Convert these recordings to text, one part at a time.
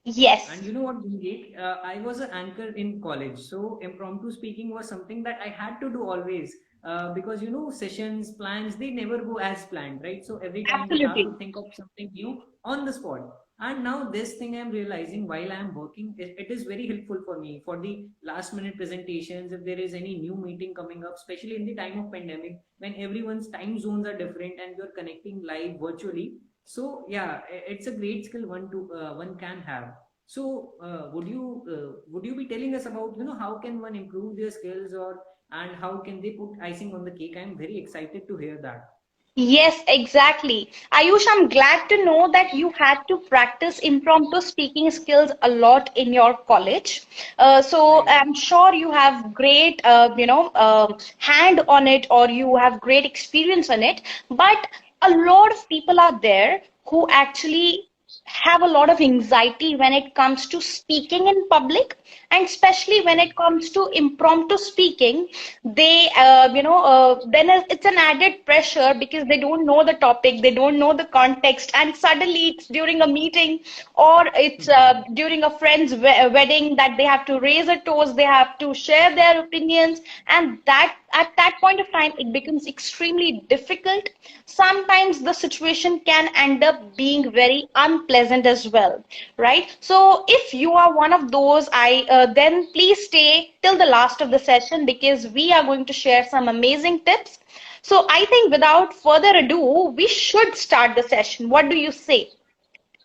Yes. And you know what, Gunjit? I was an anchor in college, so impromptu speaking was something that I had to do always. Because sessions, plans, they never go as planned, right? So every time we have to Absolutely. think of something new on the spot. And now this thing I'm realizing while I'm working, it is very helpful for me for the last minute presentations. If there is any new meeting coming up, especially in the time of pandemic, when everyone's time zones are different and you're connecting live virtually. So yeah, it's a great skill one can have. So, would you be telling us about how can one improve their skills, or and how can they put icing on the cake? I'm very excited to hear that. Yes, exactly. Ayush, I'm glad to know that you had to practice impromptu speaking skills a lot in your college. So Right. I'm sure you have great, hand on it, or you have great experience on it. But a lot of people are there who actually have a lot of anxiety when it comes to speaking in public, and especially when Right. it comes to impromptu speaking. They then it's an added pressure because they don't know the topic, they don't know the context, and suddenly it's during a meeting, or it's during a friend's wedding, that they have to raise a toast, they have to share their opinions, and that at that point of time it becomes extremely difficult. Sometimes the situation can end up being very unpleasant as well, right? So if you are one of those, I then please stay till the last of the session, because we are going to share some amazing tips. So I think without further ado, we should start the session. What do you say?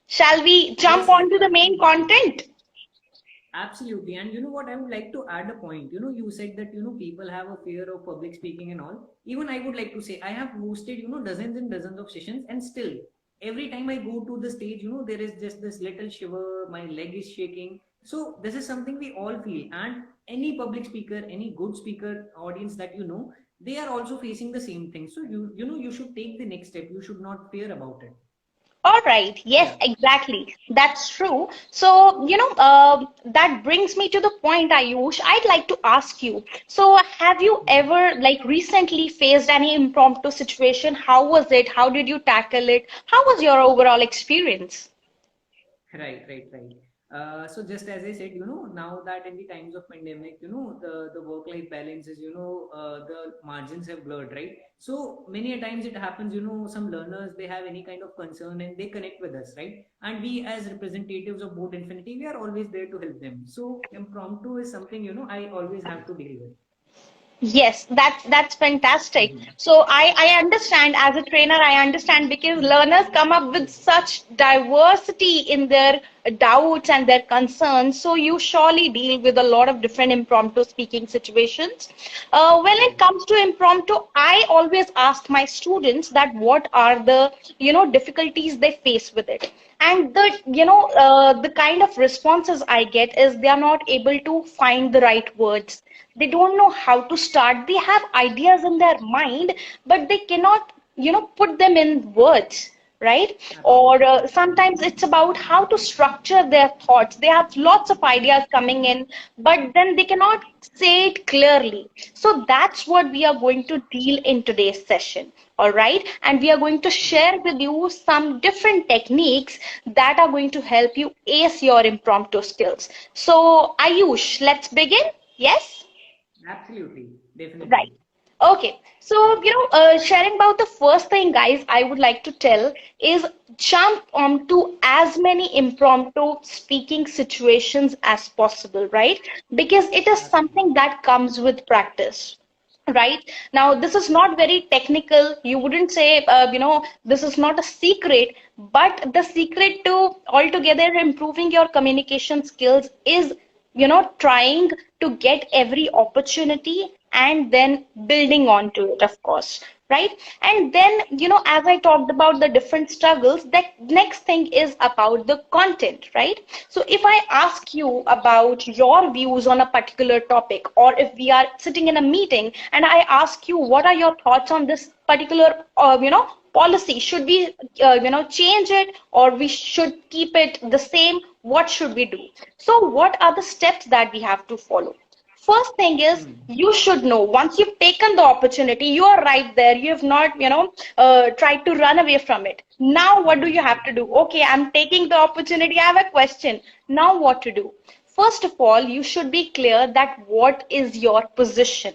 Shall we jump Yes, on to the main absolutely. content? Absolutely. And you know what? I would like to add a point. You said that, people have a fear of public speaking and all. Even I would like to say, I have hosted, dozens and dozens of sessions, and still, every time I go to the stage, there is just this little shiver, my leg is shaking. So, this is something we all feel. And any public speaker, any good speaker audience that they are also facing the same thing. So, you should take the next step. You should not fear about it. All right. Yes, Yeah. exactly. That's true. So, that brings me to the point, Ayush. I'd like to ask you. So, have you ever, like, recently faced any impromptu situation? How was it? How did you tackle it? How was your overall experience? Right, right, right. So just as I said, now that in the times of pandemic, the work-life balance is, the margins have blurred, right? So many a times it happens, some learners, they have any kind of concern and they connect with us, right? And we as representatives of Board Infinity, we are always there to help them. So impromptu is something, I always have to deal with. Yes, that's fantastic. Mhm. So I understand, as a trainer, I understand, because learners come up with such diversity in their doubts and their concerns. So you surely deal with a lot of different impromptu speaking situations. When it Right. comes to impromptu, I always ask my students that what are the difficulties they face with it. And the kind of responses I get is they are not able to find the right words, they don't know how to start, they have ideas in their mind, but they cannot put them in words, right? Or Absolutely. sometimes it's about how to structure their thoughts, they have lots of ideas coming in, but then they cannot say it clearly. So that's what we are going to deal in today's session. All right, and we are going to share with you some different techniques that are going to help you ace your impromptu skills. So Ayush, let's begin. Yes. Absolutely. Right. Definitely. Okay. So, sharing about the first thing, guys, I would like to tell is jump onto as many impromptu speaking situations as possible, right? Because it is Absolutely. something that comes with practice. Right now, this is not very technical. You wouldn't say, this is not a secret, but the secret to altogether improving your communication skills is trying to get every opportunity and then building onto it, of course, right? And then, as I talked about the different struggles, that next thing is about the content, right? So if I ask you about your views on a particular topic, or if we are sitting in a meeting and I ask you what are your thoughts on this particular policy, should we change it, or we should keep it the same, what should we do? So what are the steps that we have to follow? First thing is you should know once you've taken the opportunity, you are right there. You have not, tried to run away from it. Now, what do you have to do? Okay, I'm taking the opportunity. I have a question. Now, what to do? First of all, you should be clear that what is your position,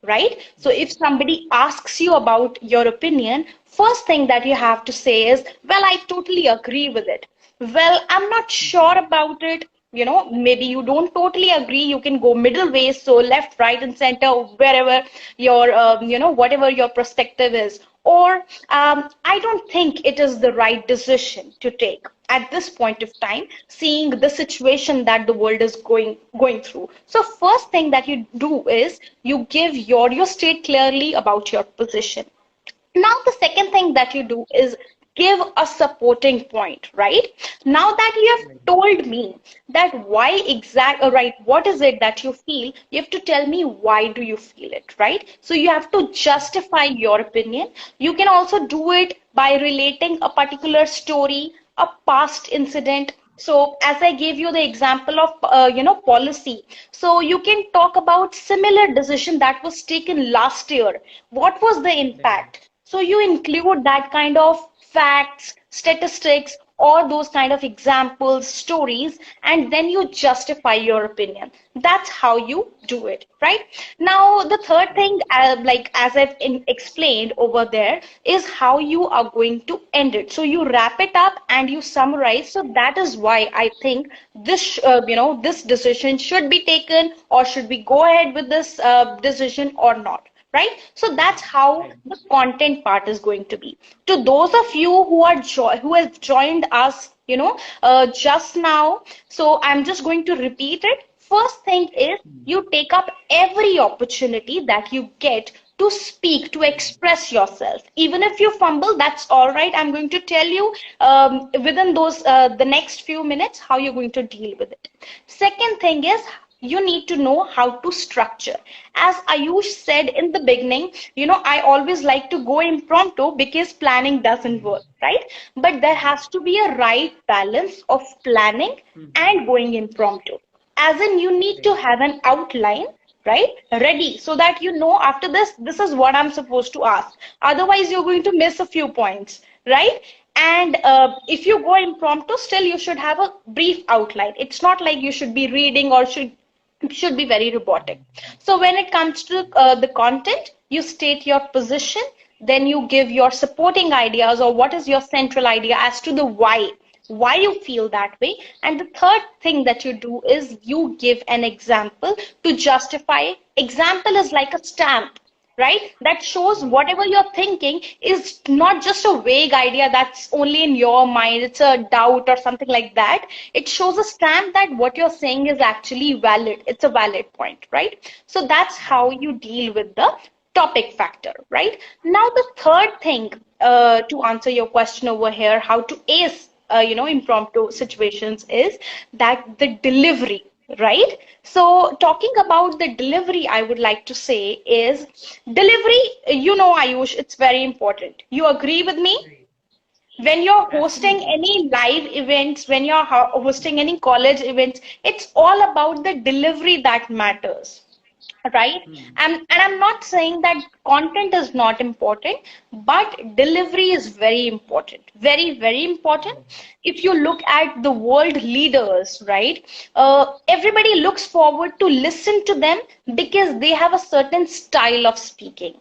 right? So if somebody asks you about your opinion, first thing that you have to say is, well, I totally agree with it. Well, I'm not sure about it. Maybe you don't totally agree. You can go middle way, so left, right, and center, wherever your, whatever your perspective is. Or I don't think it is the right decision to take at this point of time, seeing the situation that the world is going through. So first thing that you do is you state clearly about your position. Now, the second thing that you do is give a supporting point, right? Now that you have told me that right, what is it that you feel, you have to tell me why do you feel it, right? So you have to justify your opinion. You can also do it by relating a particular story, a past incident. So as I gave you the example of, policy. So you can talk about similar decision that was taken last year. What was the impact? So you include that kind of facts, statistics, or those kind of examples, stories, and then you justify your opinion. That's how you do it, right? Now, the third thing, like as I've explained over there, is how you are going to end it. So you wrap it up and you summarize. So that is why I think this decision should be taken, or should we go ahead with this decision or not, right? So that's how the content part is going to be. To those of you who have joined us, just now, so I'm just going to repeat it. First thing is you take up every opportunity that you get to speak, to express yourself. Even if you fumble, that's all right. I'm going to tell you within the next few minutes how you're going to deal with it. Second thing is you need to know how to structure. As Ayush said in the beginning, I always like to go impromptu because planning doesn't work, right? But there has to be a right balance of planning and going impromptu. As in, you need to have an outline, right, ready, so that after this is what I'm supposed to ask. Otherwise, you're going to miss a few points, right? And if you go impromptu, still you should have a brief outline. It's not like you should be reading or should be very robotic. So when it comes to the content, you state your position, then you give your supporting ideas, or what is your central idea as to the why you feel that way. And the third thing that you do is you give an example to justify. Example is like a stamp, right? That shows whatever you're thinking is not just a vague idea that's only in your mind, it's a doubt or something like that. It shows a stamp that what you're saying is actually valid, it's a valid point, right? So that's how you deal with the topic factor, right? Now, the third thing, to answer your question over here, how to ace impromptu situations, is that the delivery, right? So talking about the delivery, I would like to say is delivery, Ayush, it's very important. You agree with me? When you're hosting Absolutely. any live events, when you're hosting any college events, it's all about the delivery that matters, right? And I'm not saying that content is not important, but delivery is very important, very, very important. If you look at the world leaders, right, everybody looks forward to listen to them because they have a certain style of speaking,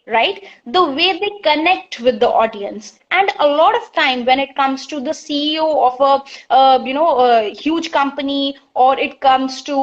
right? The way they connect with the audience. And a lot of time when it comes to the CEO of a huge company, or it comes to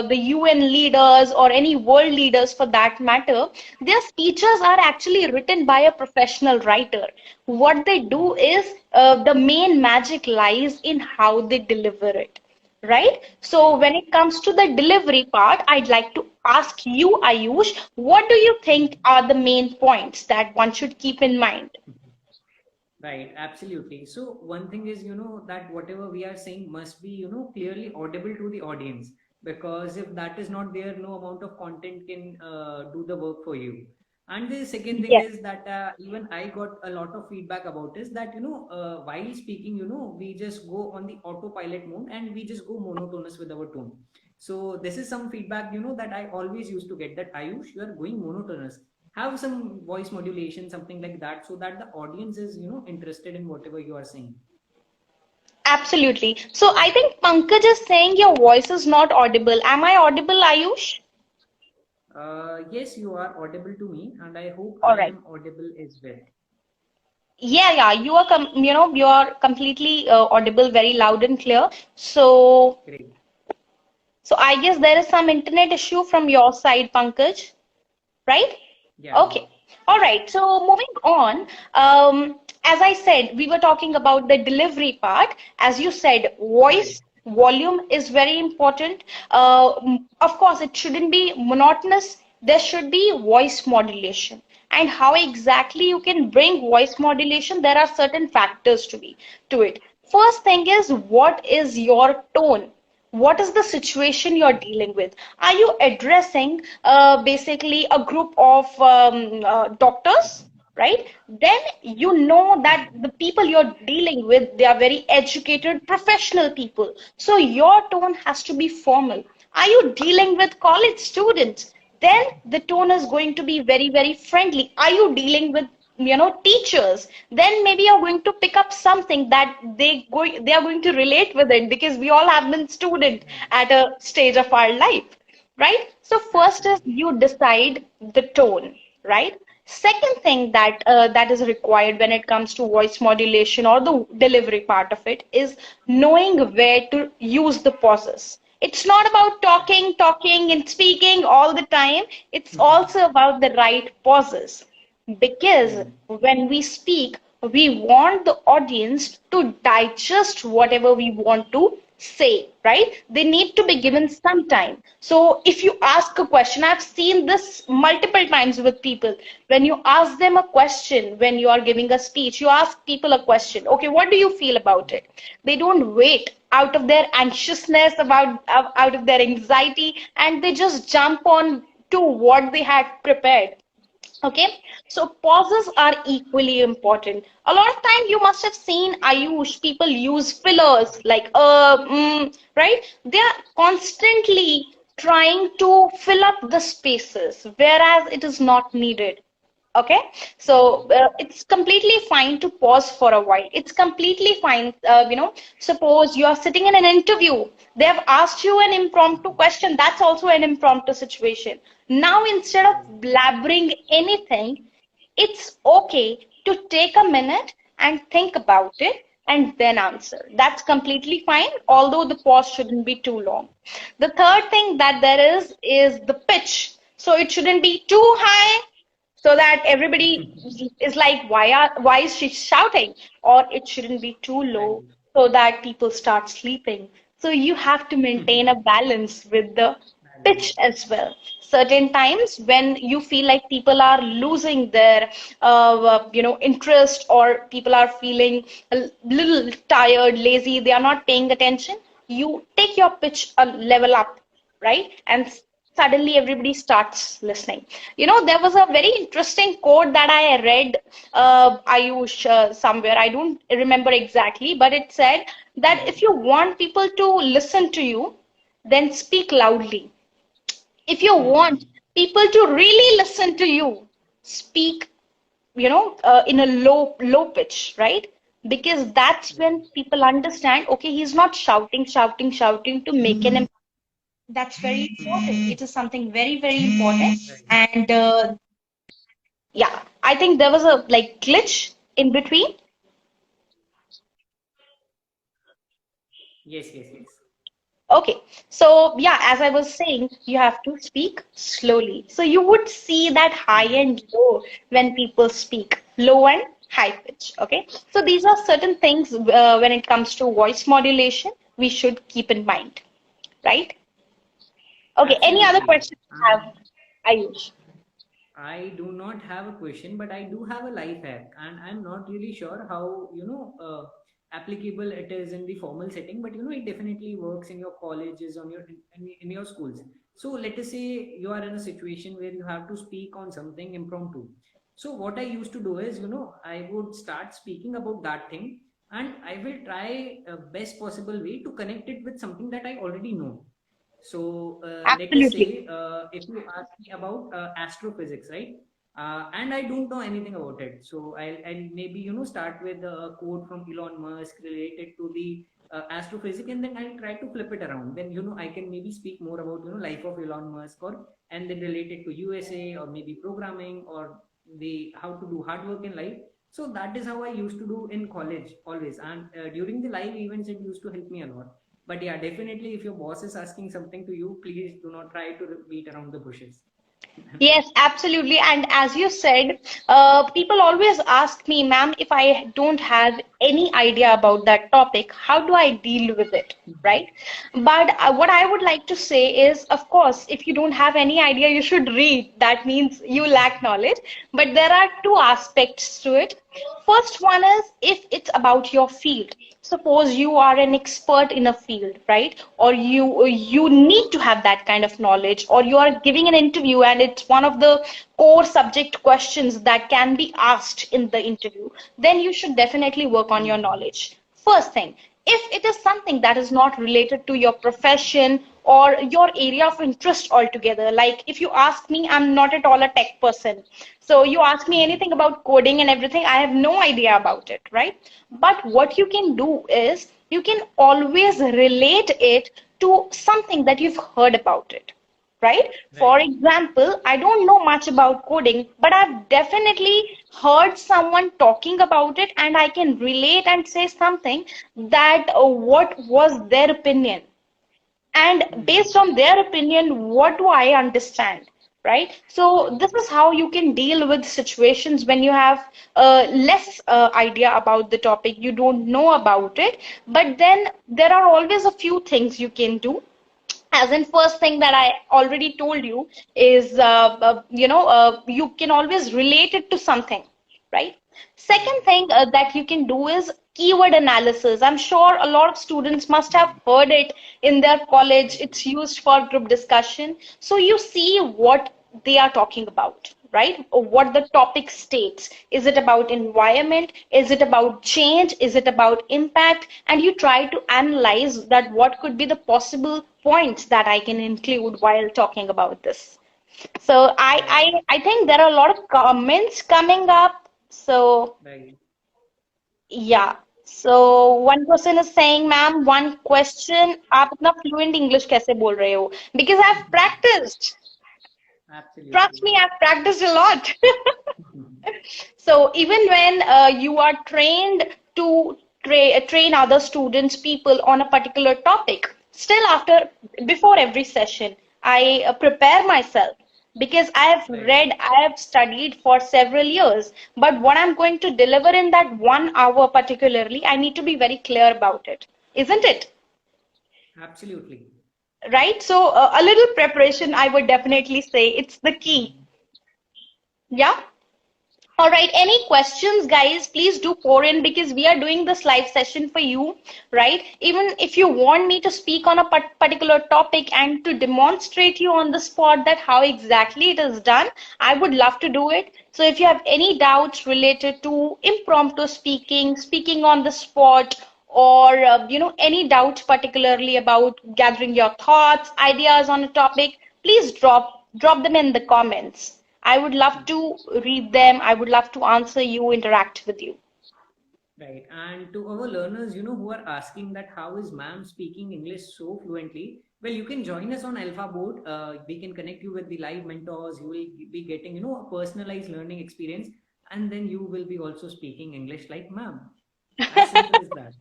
the UN leaders or any world leaders for that matter, their speeches are actually written by a professional writer. What they do is the main magic lies in how they deliver it, right? So when it comes to the delivery part, I'd like to ask you, Ayush, what do you think are the main points that one should keep in mind? Right, absolutely. So one thing is, that whatever we are saying must be, clearly audible to the audience, because if that is not there, no amount of content can do the work for you. And the second thing Yes. is that even I got a lot of feedback about is that, while speaking, we just go on the autopilot mode and we just go monotonous with our tone. So this is some feedback, that I always used to get, that Ayush, you are going monotonous. Have some voice modulation, something like that, so that the audience is, interested in whatever you are saying. Absolutely. So I think Pankaj is saying your voice is not audible. Am I audible, Ayush? Yes, you are audible to me, and I hope All I right. am audible as well. Yeah, yeah, you are completely audible, very loud and clear. So, Great. so I guess there is some internet issue from your side, Pankaj, right? Yeah. Okay. All Yes. right. So moving on, as I said, we were talking about the delivery part. As you said, Right. voice volume is very important. Of course, it shouldn't be monotonous. There should be voice modulation. And how exactly you can bring voice modulation, there are certain factors to it. First thing is, what is your tone? What is the situation you're dealing with? Are you addressing basically a group of doctors, right? Then you know that the people you're dealing with, they are very educated, professional people. So your tone has to be formal. Are you dealing with college students? Then the tone is going to be very, very friendly. Are you dealing with teachers? Then maybe you're going to pick up something that they are going to relate with it, because we all have been student Right. at a stage of our life, right? So first is Absolutely. you decide the tone, right? Second thing that is required when it comes to voice modulation or the delivery part of it is knowing where to use the pauses. It's not about talking and speaking all the time. It's also about the right pauses, because Hmm. when we speak, we want the audience to digest whatever we want to say, right? They need to be given Right. some time. So if you ask a question, I've seen this multiple times with people. When you ask them a question, when you are giving a speech, you ask people a question. Okay, what do you feel about it? They don't wait out of their anxiousness, out of their anxiety, and they just jump on to what they had prepared. Okay, so pauses are equally important. A lot of time you must have seen Ayush, people use fillers like right? They are constantly trying to fill up the spaces, whereas it is not needed. Okay, so it's completely fine to pause for a while. It's completely fine. Suppose you are sitting in an interview, they have asked you an impromptu question. That's also an impromptu situation. Now, instead of Right. blabbering anything, it's okay to take a minute and think about it and then answer. That's completely fine, although the pause shouldn't be too long. The third thing that there is the pitch. So it shouldn't be too high so that everybody is like, why is she shouting? Or it shouldn't be too Right. low so that people start sleeping. So you have to maintain a balance with the pitch Balance. as well. Certain times when you feel like people are losing their interest, or people are feeling a little tired, lazy, they are not paying attention, you take your pitch a level up, right? And suddenly everybody starts listening. There was a very interesting quote that I read, Ayush, somewhere. I don't remember exactly, but it said that Right. if you want people to listen to you, then speak loudly. If you Hmm. want people to really listen to you, speak, in a low pitch, right? Because that's Right. when people understand, okay, he's not shouting to make an impact. That's very important. It is something very, very important. Right. And yeah, I think there was a like glitch in between. Yes. Yes. Yes. Okay, so yeah, as I was saying, you have to speak slowly. So you would see that high Hmm. and low when people speak, low and high pitch. Okay, so these are certain things when it comes to voice modulation we should keep in mind, right? Okay, any other Absolutely. questions you And have, Ayush? I do not have a question, but I do have a life hack, and I'm not really sure how applicable it is in the formal setting, but it definitely works in your colleges, on your in your schools. So let us say you are in a situation where you have to speak on something impromptu. So what I used to do is, I would start speaking about that thing, and I will try best possible way to connect it with something that I already know. So let us Absolutely. say if you ask me about astrophysics, right? And I don't know anything about it, so I'll maybe start with a quote from Elon Musk related to the astrophysics, and then I'll try to flip it around. Then I can maybe speak more about life of Elon Musk, or and then related to USA, or maybe programming, or the how to do hard work in life. So that is how I used to do in college always, and during the live events it used to help me a lot. But yeah, definitely, if your boss is asking something to you, please do not try to beat around the bushes. Yes, absolutely. And as you said, people always ask me, ma'am, if I don't have any idea about that topic, how do I deal with it? Right? But what I would like to say is, of course, if you don't have any idea, you should read. That means you lack knowledge. But there are two aspects to it. First one is if it's about your field. Suppose you are an expert in a field, right? Or you need to have that kind of knowledge, or you are giving an interview and it's one of the core subject questions that can be asked in the interview, then you should definitely work on your knowledge. First thing, if it is something that is not related to your profession or your area of interest altogether, like if you ask me, I'm not at all a tech person. So you ask me anything about coding and everything, I have no idea about it, right? But what you can do is you can always relate it to something that you've heard about it, right? For Right. example, I don't know much about coding, but I've definitely heard someone talking about it and I can relate and say something that what was their opinion. And Hmm. based on their opinion, what do I understand? Right? So Right. this is how you can deal with situations when you have less idea about the topic, you don't know about it. But then there are always a few things you can do, as in first thing that I already told you is you can always relate it to something, right? Second Right. thing that you can do is keyword analysis. I'm sure a lot of students must have Hmm. heard it in their college. Right. It's used for group discussion, so you see what they are talking about, right? Or what the topic states. Is it about environment? Is it about change? Is it about impact? And you try to analyze that what could be the possible points that I can include while talking about this. So Right. I think there are a lot of comments coming up. So Right. yeah. So one person is saying, ma'am, one question, आप इतना fluent English कैसे बोल रहे हो? Because I've practiced. Trust Absolutely. me, I've practiced a lot. So even when you are trained to train other students, people on a particular topic, still before every session, I prepare myself because I have Right. read, I have studied for several years. But what I'm going to deliver in that 1 hour particularly, I need to be very clear about it, isn't it? Absolutely. Right? So a little preparation, I would definitely say it's the key. Hmm. Yeah. All right, any questions, guys? Please do pour in because we are doing this live session for you, right? Even if you want me to speak on a particular topic and to demonstrate you on the spot that how exactly it is done, I would love to do it. So if you have any doubts related to impromptu speaking, speaking on the spot, or any doubts particularly about gathering your thoughts, ideas on a topic, please drop them in the comments. I would love to read them. I would love to answer you, interact with you. Right. And to our learners, who are asking that how is ma'am speaking English so fluently? Well, you can join us on Alpha Board. We can connect you with the live mentors. You will be getting, a personalized learning experience, and then you will be also speaking English like ma'am. As simple as that.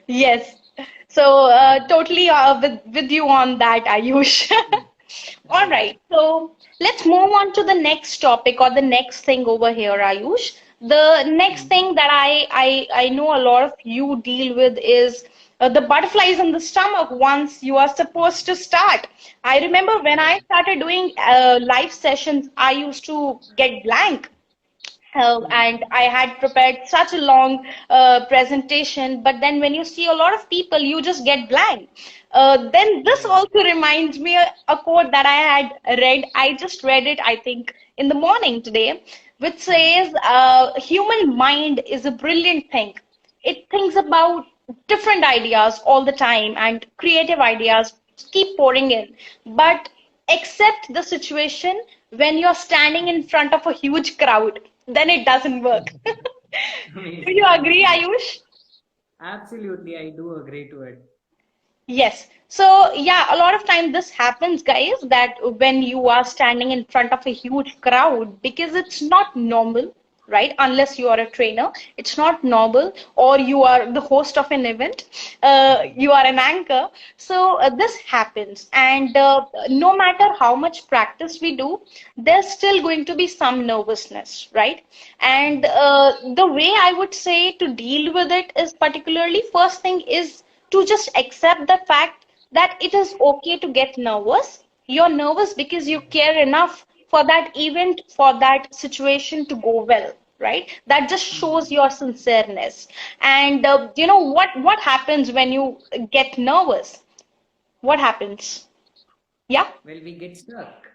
Yes. So totally with you on that, Ayush. All Right. right. So let's move on to the next topic or the next thing over here, Ayush. The next Hmm. thing that I know a lot of you deal with is the butterflies in the stomach once you are supposed to start. I remember when I Right. started doing live sessions, I used to get blank. And Hmm. I had prepared such a long presentation, but then when you see a lot of people, you just get blank. Then this Right. also reminds me a quote that I had read. I just read it, I think, in the morning today, which Hmm. says, "Human mind is a brilliant thing. It thinks about different ideas all the time and creative ideas. keep pouring in. But accept the situation when you're standing in front of a huge crowd, then it doesn't work. Do you Amazing, agree, amazing. Ayush? Absolutely, I do agree to it. Yes. So, yeah, a lot of time this happens, guys, that when you are standing in front of a huge crowd, because it's not normal, right? Unless you are a trainer, it's not normal, or you are the host of an event, you are an anchor. So, this happens. And no matter how much practice we do, there's still going to be some nervousness, right? And the way I would say to deal with it is particularly first thing is to just accept the fact that it is okay to get nervous. You're nervous because you care enough for that event, for that situation to go well, right? That just shows your sincereness. And you know what happens when you get nervous? What happens? Yeah, Well, we get stuck.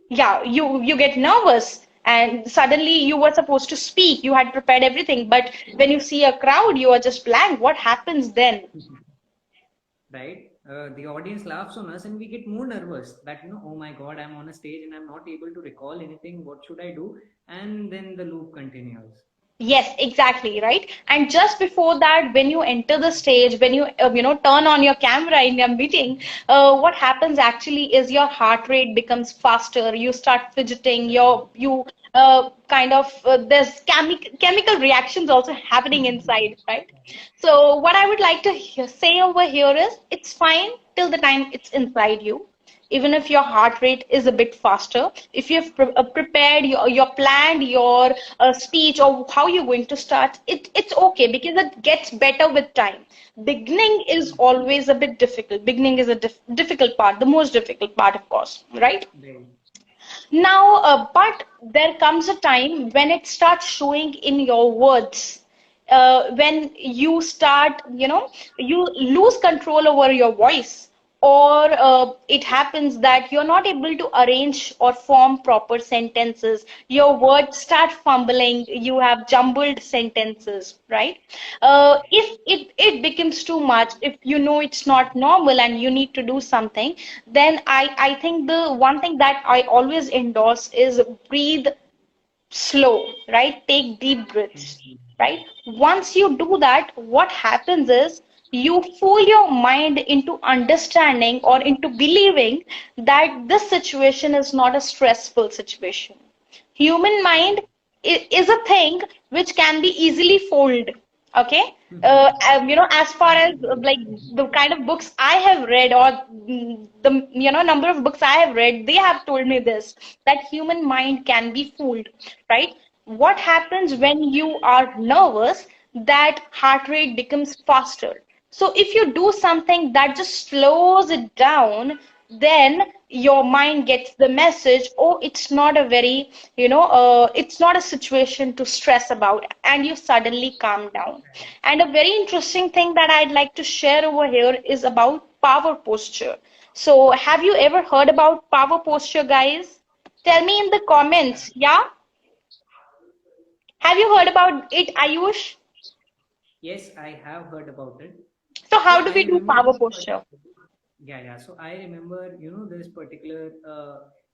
yeah. You get nervous. And suddenly you were supposed to speak. You had prepared everything, but when you see a crowd, you are just blank. What happens then? Right? The audience laughs on us and we get more nervous that, oh my God, I'm on a stage and I'm not able to recall anything. What should I do? And then the loop continues. Yes, exactly, right? And just before that, when you enter the stage, when you turn on your camera in your meeting, what happens actually is your heart rate becomes faster. You start fidgeting. You kind of there's chemical reactions also happening inside, right? So what I would like to say over here is, it's fine till the time it's inside you, even if your heart rate is a bit faster, if you've prepared your planned your speech or how you're going to start it, it's okay because it gets better with time. Beginning is always a bit difficult. Beginning is a difficult part, the most difficult part, of course, right? Right. Now but there comes a time when it starts showing in your words, when you start, you lose control over your voice, or it happens that you're not able to arrange or form proper sentences. Your words start fumbling, you have jumbled sentences, right? If it becomes too much, if you know it's not normal and you need to do something, then I think the one thing that I always endorse is breathe slow, right? Take deep breaths, right? Once you do that, what happens is you fool your mind into understanding or into believing that this situation is not a stressful situation. Human mind is a thing which can be easily fooled. Okay. As far as like the kind of books I have read, or the number of books I have read, they have told me this, that human mind can be fooled, right? What happens when you are nervous? That heart rate becomes faster. So if you do something that just slows it down, then your mind gets the message, oh, it's not a very, it's not a situation to stress about, and you suddenly calm down. And a very interesting thing that I'd like to share over here is about power posture. So have you ever heard about power posture, guys? Tell me in the comments. Yeah, have you heard about it, Ayush? Yes, I have heard about it. So So how do I we do remember power this posture? Yeah, yeah. So I remember, this particular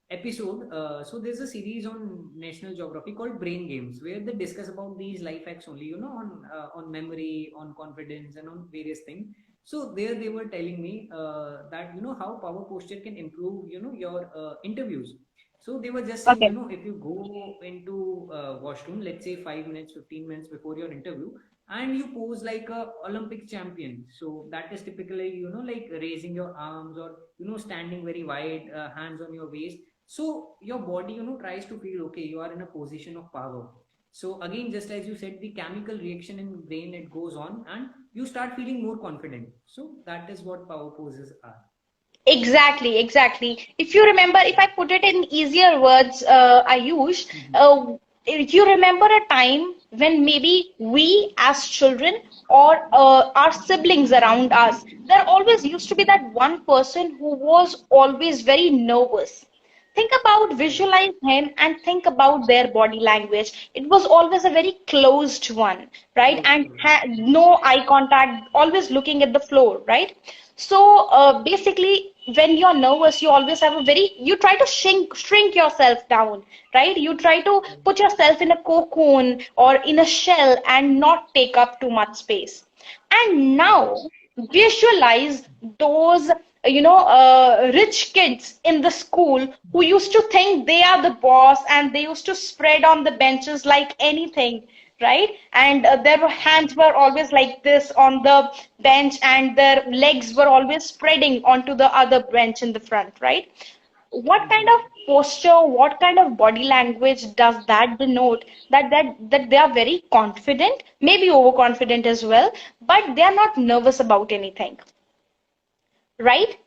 episode. So there's a series on National Geography called Brain Games, where they discuss about these life hacks only, on memory, on confidence, and on various things. So there they were telling me that how power posture can improve, your interviews. So they were just saying, Okay. if you go into washroom, let's say 5 minutes, 15 minutes before your interview, and you pose like a Olympic champion, so that is typically like raising your arms, or standing very wide, hands on your waist, so your body tries to feel okay, you are in a position of power. So again, just as you said, the chemical reaction in brain, it goes on and you start feeling more confident. So that is what power poses are. Exactly, exactly. If you remember, if I put it in easier words, Ayush, Mhm. if you remember a time when maybe we as children, or our siblings around us, there always used to be that one person who was always very nervous. Think about, Right. visualize him and think about their body language. It was always a very closed one, right? Close And to it. no eye contact, always looking at the floor, right? So basically, when you're nervous, you always have a very, you try to shrink yourself down, right? You try to put yourself in a cocoon or in a shell and not take up too much space. And now visualize those, rich kids in the school who used to think they are the boss and they used to spread on the benches like anything, right? And their hands were always like this on the bench, and their legs were always spreading onto the other bench in the front, right? What kind of posture, what kind of body language does that denote? That they are very confident, maybe overconfident as well, but they are not nervous about anything, right?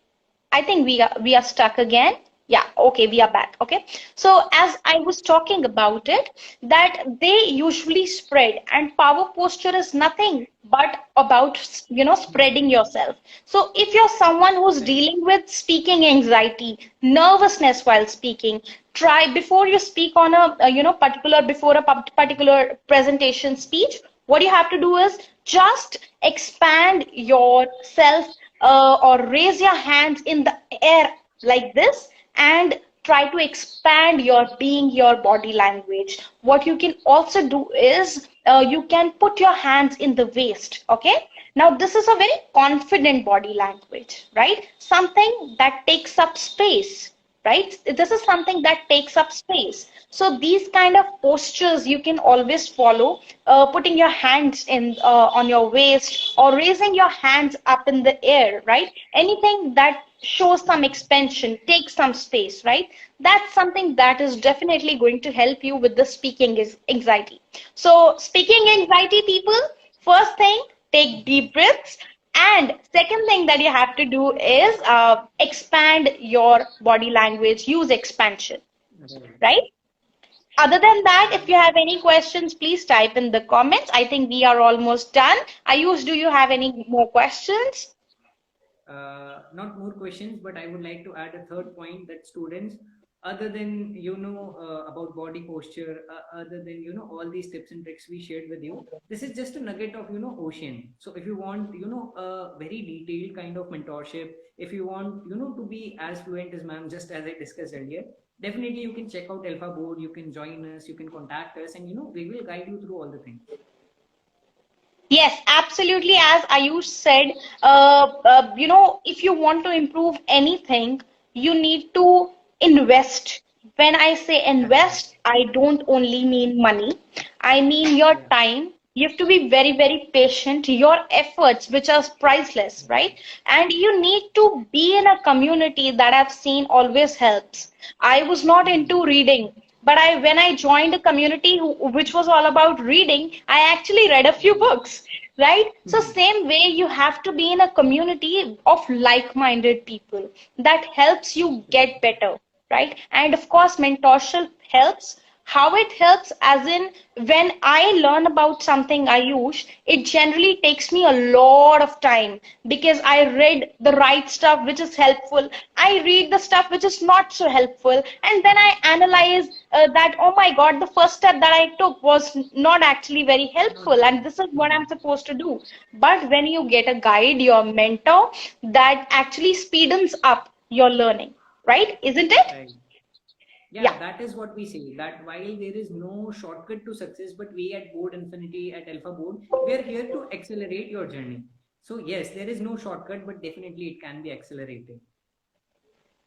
I think we are stuck again. Yeah, okay, we are back. Okay. So as I was talking about it, that they usually spread, and power posture is nothing but about, spreading yourself. So if you're someone who's Right. dealing with speaking anxiety, nervousness while speaking, try before you speak on before a particular presentation speech, what you have to do is just expand yourself, or raise your hands in the air like this, and try to expand your body language. What you can also do is, you can put your hands in the waist. Okay, now this is a very confident body language, right? Something that takes up space, right? This is something that takes up space. So these kind of postures you can always follow, putting your hands in, on your waist, or raising your hands up in the air, right? Anything that shows some expansion, takes some space, right? That's something that is definitely going to help you with the speaking anxiety. So speaking anxiety people, first thing, take deep breaths. And second thing that you have to do is, expand your body language, use expansion, Right. right? Other than that, if you And have any questions, please type in the comments. I think we are almost done. Ayush, do you have any more questions? not more questions, but I would like to add a third point that students, other than about body posture, other than all these tips and tricks we shared with you, this is just a nugget of ocean. So if you want a very detailed kind of mentorship, if you want to be as fluent as ma'am, just as I discussed earlier, definitely you can check out Alpha Board. You can join us. You can contact us, and we will guide you through all the things. Yes, absolutely. As Ayush said, if you want to improve anything, you need to invest. When I say Correct. invest, I don't only mean money. I mean your Yeah. time. You have to be very, very patient. Your efforts, which are priceless, right? And you need to be in a community that I've seen always helps. I was not into reading, but when I joined a community which was all about reading, I actually read a few books, right? So same way, you have to be in a community of like-minded people that helps you get better, right? And of course, mentorship helps. How it helps, as in, when I learn about something I use, it generally takes me a lot of time because I read the right stuff which is helpful. I read the stuff which is not so helpful, and then I analyze, that, oh my God, the first step that I took was not actually very Not helpful, and good. this is what I'm supposed to do. But when you get a guide, your mentor, that actually speeds up your learning, right? Isn't it? Right. Yeah. Yeah, that is what we say. That while there is no shortcut to success, but we at Board Infinity, at Alpha Board, we are here to accelerate your journey. So yes, there is no shortcut, but definitely it can be accelerated.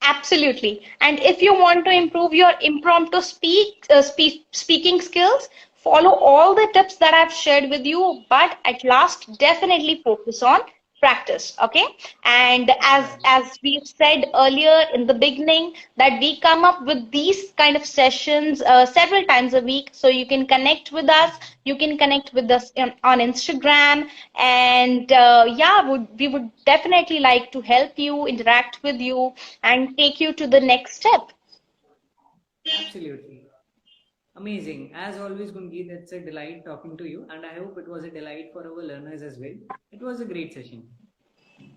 Absolutely. And if you want to improve your impromptu speaking skills, follow all the tips that I've shared with you, but at last, definitely focus on practice. Okay. And Right. as we've said earlier in the beginning, that we come up with these kind of sessions, several times a week, so you can connect with us. You can connect with us on Instagram, and yeah, we would definitely like to help you, interact with you, and take you to the next step. Absolutely. Amazing. As always, Gungi, it's a delight talking to you, and I hope it was a delight for our learners as well. It was a great session.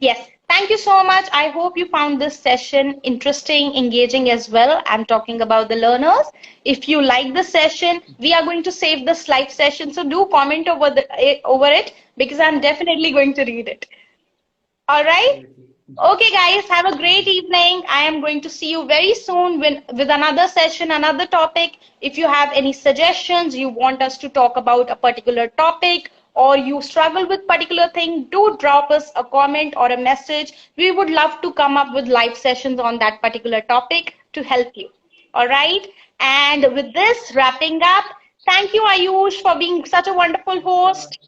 Yes, thank you so much. I hope you found this session interesting, engaging as well. I'm talking about the learners. If you like the session, we are going to save this live session, so do comment over it because I'm definitely going to read it. All right. Absolutely. Okay, guys, have a great evening. I am going to see you very soon with another session, another topic. If you have any suggestions, you want us to talk about a particular topic, or you struggle with particular thing, do drop us a comment or a message. We would love to come up with live sessions on that particular topic to help you. All right. And with this wrapping up, thank you, Ayush, for being such a wonderful Sure. host.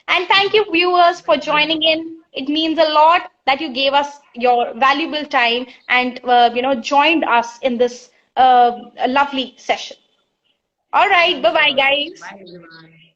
And thank you, viewers, for Thank joining in. It means a lot that you gave us your valuable time and joined us in this lovely session. All right, bye bye, Sure. guys. Bye, everyone.